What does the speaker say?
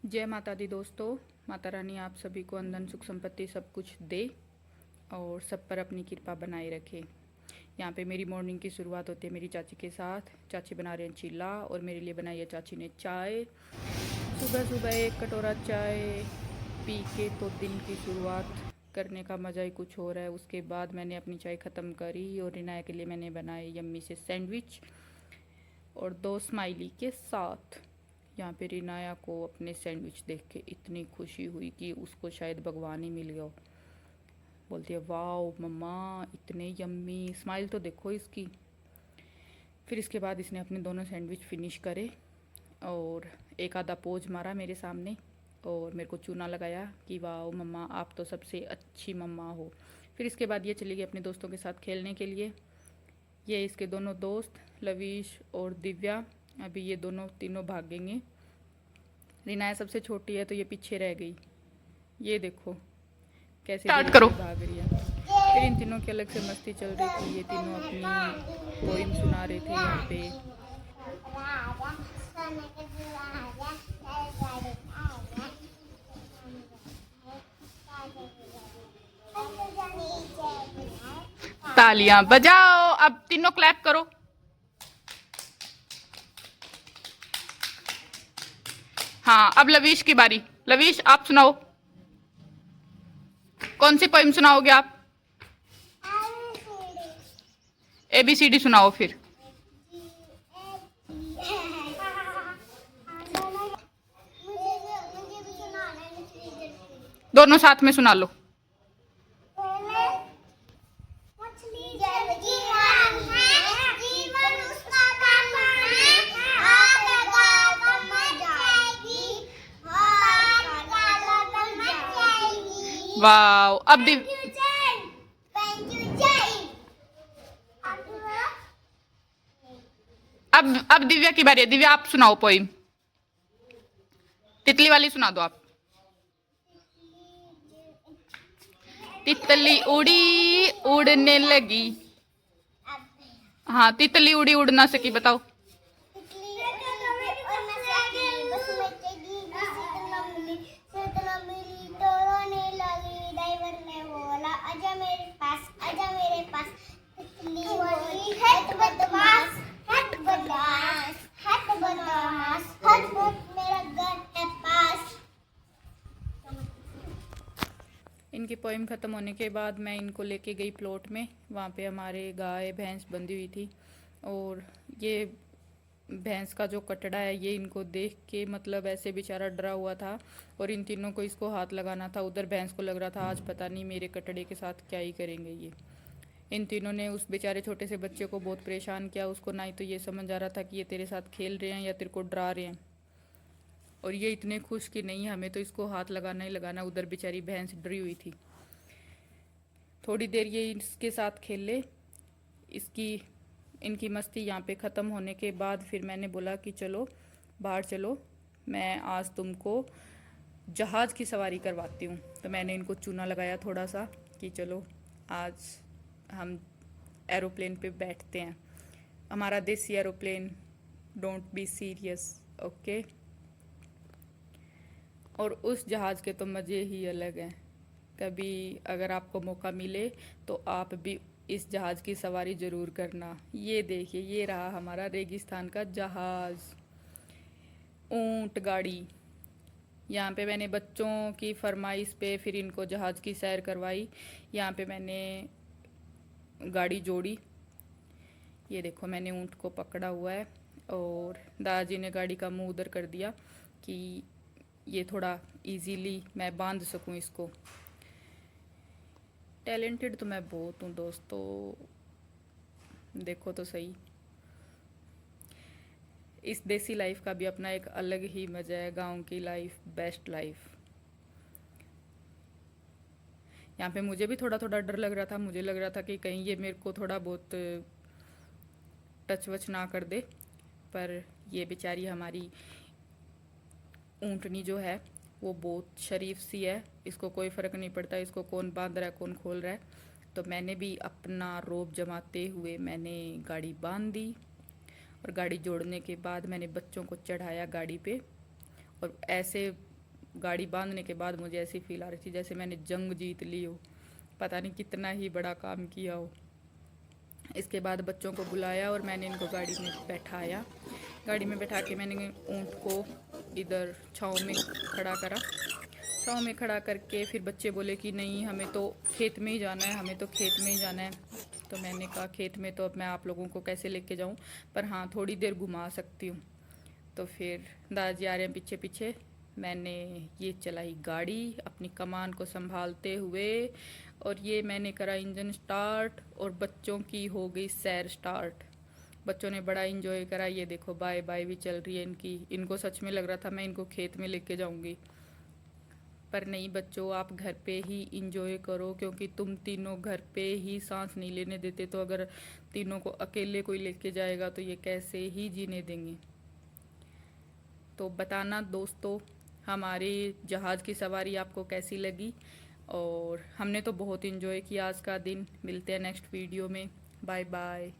जय माता दी दोस्तों। माता रानी आप सभी को अंदन सुख संपत्ति सब कुछ दे और सब पर अपनी कृपा बनाए रखे। यहाँ पे मेरी मॉर्निंग की शुरुआत होती है मेरी चाची के साथ। चाची बना रहे हैं चीला और मेरे लिए बनाई है चाची ने चाय। सुबह सुबह एक कटोरा चाय पी के तो दिन की शुरुआत करने का मज़ा ही कुछ और है। उसके बाद मैंने अपनी चाय ख़त्म करी और रिनाया के लिए मैंने बनाए यम्मी से सैंडविच और 2 स्माइली के साथ। यहाँ पे रिनाया को अपने सैंडविच देख के इतनी खुशी हुई कि उसको शायद भगवान ही मिल गया। बोलती है वाओ मम्मा इतने यम्मी, स्माइल तो देखो इसकी। फिर इसके बाद इसने अपने दोनों सैंडविच फिनिश करे और एक आधा पोज मारा मेरे सामने और मेरे को चूना लगाया कि वाओ मम्मा आप तो सबसे अच्छी मम्मा हो। फिर इसके बाद ये चली गई अपने दोस्तों के साथ खेलने के लिए। ये इसके दोनों दोस्त लवीश और दिव्या, अभी ये दोनों तीनों भागेंगे। रिनाया सबसे छोटी है तो ये पीछे रह गई। ये देखो कैसे स्टार्ट धीरे करो। धीरे भाग रही है। फिर इन तीनों की अलग से मस्ती चल रही थी। ये तीनों अपनी पोइम सुना रहे थे यहाँ पे। तालियां बजाओ, अब तीनों क्लैप करो। हाँ, अब लवीश की बारी। लवीश आप सुनाओ, कौन सी पोइम सुनाओगे आप? ABCD सुनाओ फिर। दोनों साथ में सुना लो। वाओ, अब दिव्या की बारी है। दिव्या आप सुनाओ पोइम। तितली वाली सुना दो आप। तितली उड़ी उड़ने लगी। हाँ, तितली उड़ी उड़ ना सकी, बताओ। इनकी पोइम ख़त्म होने के बाद मैं इनको लेके गई प्लॉट में। वहाँ पे हमारे गाय भैंस बंधी हुई थी और ये भैंस का जो कटड़ा है ये इनको देख के मतलब ऐसे बेचारा डरा हुआ था और इन तीनों को इसको हाथ लगाना था। उधर भैंस को लग रहा था आज पता नहीं मेरे कटड़े के साथ क्या ही करेंगे ये। इन तीनों ने उस बेचारे छोटे से बच्चे को बहुत परेशान किया। उसको ना ही तो ये समझ आ रहा था कि ये तेरे साथ खेल रहे हैं या तेरे को डरा रहे हैं। और ये इतने खुश कि नहीं हमें तो इसको हाथ लगाना ही लगाना। उधर बेचारी भैंस डरी हुई थी। थोड़ी देर ये इसके साथ खेल ले। इसकी इनकी मस्ती यहाँ पे ख़त्म होने के बाद फिर मैंने बोला कि चलो बाहर चलो, मैं आज तुमको जहाज़ की सवारी करवाती हूँ। तो मैंने इनको चूना लगाया थोड़ा सा कि चलो आज हम एरोप्लेन पे बैठते हैं। हमारा देसी aeroplane, don't be serious, okay. और उस जहाज़ के तो मज़े ही अलग हैं। कभी अगर आपको मौका मिले तो आप भी इस जहाज़ की सवारी ज़रूर करना। ये देखिए ये रहा हमारा रेगिस्तान का जहाज़, ऊंट गाड़ी। यहाँ पे मैंने बच्चों की फरमाइश पे फिर इनको जहाज़ की सैर करवाई। यहाँ पे मैंने गाड़ी जोड़ी। ये देखो मैंने ऊंट को पकड़ा हुआ है और दादाजी ने गाड़ी का मुंह उधर कर दिया कि ये थोड़ा इजीली मैं बांध सकूं इसको। टैलेंटेड तो मैं बहुत हूँ दोस्तों, देखो तो सही। इस देसी लाइफ का भी अपना एक अलग ही मज़ा है। गांव की लाइफ बेस्ट लाइफ। यहाँ पे मुझे भी थोड़ा थोड़ा डर लग रहा था। मुझे लग रहा था कि कहीं ये मेरे को थोड़ा बहुत टच वच ना कर दे, पर ये बेचारी हमारी ऊँटनी जो है वो बहुत शरीफ सी है। इसको कोई फ़र्क नहीं पड़ता इसको कौन बांध रहा है कौन खोल रहा है। तो मैंने भी अपना रोब जमाते हुए मैंने गाड़ी बांध दी और गाड़ी जोड़ने के बाद मैंने बच्चों को चढ़ाया गाड़ी पे और ऐसे गाड़ी बांधने के बाद मुझे ऐसी फील आ रही थी जैसे मैंने जंग जीत ली हो, पता नहीं कितना ही बड़ा काम किया हो। इसके बाद बच्चों को बुलाया और मैंने इनको गाड़ी में बैठाया। गाड़ी में बैठा के मैंने ऊँट को इधर छाँव में खड़ा करा। छाँव में खड़ा करके फिर बच्चे बोले कि नहीं, हमें तो खेत में ही जाना है, हमें तो खेत में ही जाना है। तो मैंने कहा खेत में तो अब मैं आप लोगों को कैसे लेके जाऊं, पर हाँ थोड़ी देर घुमा सकती हूँ। तो फिर दादाजी आ रहे हैं पीछे पीछे। मैंने ये चलाई गाड़ी अपनी कमान को संभालते हुए, और ये मैंने करा इंजन स्टार्ट और बच्चों की हो गई सैर स्टार्ट। बच्चों ने बड़ा इंजॉय करा। ये देखो बाय बाय भी चल रही है इनकी। इनको सच में लग रहा था मैं इनको खेत में लेके जाऊंगी, पर नहीं बच्चों, आप घर पे ही इंजॉय करो, क्योंकि तुम तीनों घर पे ही सांस नहीं लेने देते। तो अगर तीनों को अकेले कोई लेके जाएगा तो ये कैसे ही जीने देंगे। तो बताना दोस्तों हमारी जहाज़ की सवारी आपको कैसी लगी। और हमने तो बहुत इंजॉय किया आज का दिन। मिलते हैं नेक्स्ट वीडियो में। Bye bye.